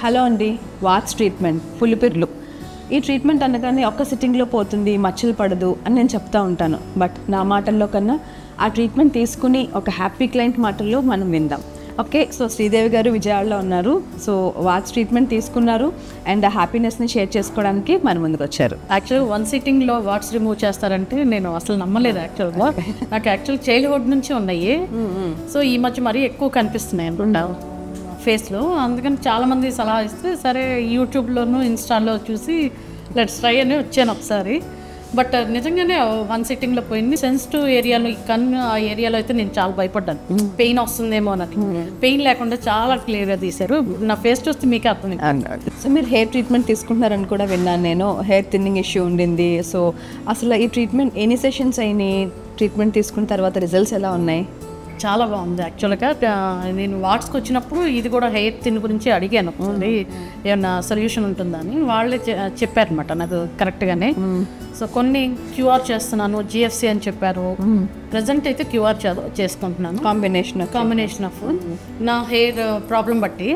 Hello అండి, watts treatment పులిపిర్లు. ఈ treatment అనగానే ఒక్క సిట్టింగ్లో పోతుంది, మచ్చలు పడదు అని నేను చెప్తా ఉంటాను. బట్ నా మాటల్లో కన్నా ఆ ట్రీట్మెంట్ తీసుకుని ఒక హ్యాపీ క్లయింట్ మాటల్లో మనం విందాం. ఓకే, సో శ్రీదేవి గారు విజయవాడలో ఉన్నారు. సో వాట్స్ ట్రీట్మెంట్ తీసుకున్నారు అండ్ ఆ హ్యాపీనెస్ని షేర్ చేసుకోవడానికి మన ముందుకు వచ్చారు. యాక్చువల్గా 1 సిట్టింగ్లో వాట్స్ రిమూవ్ చేస్తారంటే నేను అసలు నమ్మలేదు. యాక్చువల్గా నాకు చైల్డ్హుడ్ నుంచి ఉన్నాయి. సో ఈ మధ్య మరీ ఎక్కువ కనిపిస్తున్నాయి అనుకుంటా ఫేస్లో. అందుకని చాలామంది సలహా ఇస్తే సరే యూట్యూబ్లోను ఇన్స్టాలో చూసి లెట్స్ ట్రై అని వచ్చాను ఒకసారి. బట్ నిజంగానే 1 సిట్టింగ్లో పోయింది. సెన్సిటివ్ ఏరియాలో ఈ కన్ను ఆ ఏరియాలో అయితే నేను చాలా భయపడ్డాను, పెయిన్ వస్తుందేమో అని. పెయిన్ లేకుండా చాలా క్లియర్గా తీశారు. నా ఫేస్ చూస్తే మీకే అర్థమైంది. సో మీరు హెయిర్ ట్రీట్మెంట్ తీసుకుంటున్నారని కూడా విన్నాను నేను. హెయిర్ థిన్నింగ్ ఇష్యూ ఉండింది. సో అసలు ఈ ట్రీట్మెంట్ ఎన్ని సెషన్స్ అయినాయి? ట్రీట్మెంట్ తీసుకున్న తర్వాత రిజల్ట్స్ ఎలా ఉన్నాయి? చాలా బాగుంది. యాక్చువల్గా నేను వాట్స్కి వచ్చినప్పుడు ఇది కూడా హెయిర్ థిన్ గురించి అడిగాను, ఏమన్నా సొల్యూషన్ ఉంటుందని. వాళ్ళే చెప్పారనమాట నాకు కరెక్ట్గానే. సో కొన్ని క్యూఆర్ చేస్తున్నాను, జిఎఫ్సి అని చెప్పారు. ప్రజెంట్ అయితే క్యూఆర్ చేసుకుంటున్నాను, కాంబినేషన్ ఆఫ్ నా హెయిర్ ప్రాబ్లం బట్టి.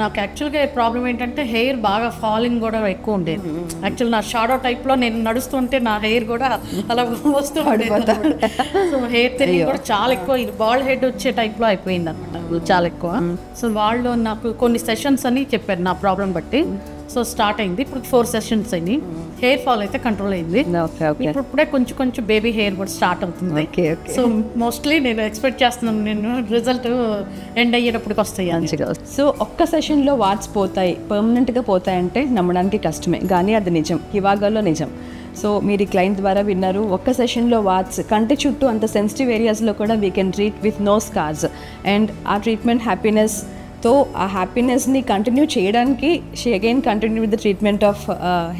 నాకు యాక్చువల్గా ప్రాబ్లం ఏంటంటే హెయిర్ బాగా ఫాలింగ్ కూడా ఎక్కువ ఉండేది. యాక్చువల్ నా షాడో టైప్లో నేను నడుస్తుంటే నా హెయిర్ కూడా అలా వస్తూ ఉండేది. సో హెయిర్ థిన్నింగ్ కూడా చాలా ఎక్కువ, ఇది బాల్డ్ హెడ్ వచ్చే టైప్లో అయిపోయింది అనమాట, చాలా ఎక్కువ. సో వాళ్ళు నాకు కొన్ని సెషన్స్ అని చెప్పారు నా ప్రాబ్లం బట్టి. సో స్టార్ట్ అయింది. ఇప్పుడు 4 సెషన్స్ అయినాయి. హెయిర్ ఫాల్ అయితే కంట్రోల్ అయింది. ఇప్పుడే కొంచెం బేబీ హెయిర్ కూడా స్టార్ట్ అవుతుంది. సో మోస్ట్లీ నేను ఎక్స్పెక్ట్ చేస్తున్నాను, నేను రిజల్ట్ ఎండ్ అయ్యేటప్పటికి వస్తాయి. సో ఒక్క సెషన్లో వాట్స్ పోతాయి, పర్మనెంట్గా పోతాయంటే నమ్మడానికి కష్టమే, కానీ అది నిజం, హివాగాలో నిజం. సో మీరు ఈ క్లయింట్ ద్వారా విన్నారు, ఒక్క సెషన్లో వాట్స్ కంటి చుట్టూ అంత సెన్సిటివ్ ఏరియాస్లో కూడా we can treat with no scars. And ఆ ట్రీట్మెంట్ హ్యాపీనెస్తో ఆ హ్యాపీనెస్ని కంటిన్యూ చేయడానికి she again continue with the treatment of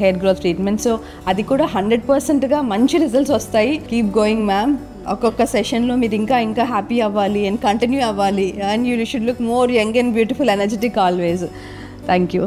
hair growth treatment. So అది కూడా 100%గా మంచి రిజల్ట్స్ వస్తాయి. Keep going ma'am. ఒక్కొక్క సెషన్లో మీరు ఇంకా హ్యాపీ అవ్వాలి అండ్ కంటిన్యూ అవ్వాలి. And you should look more young and beautiful, energetic always. Thank you.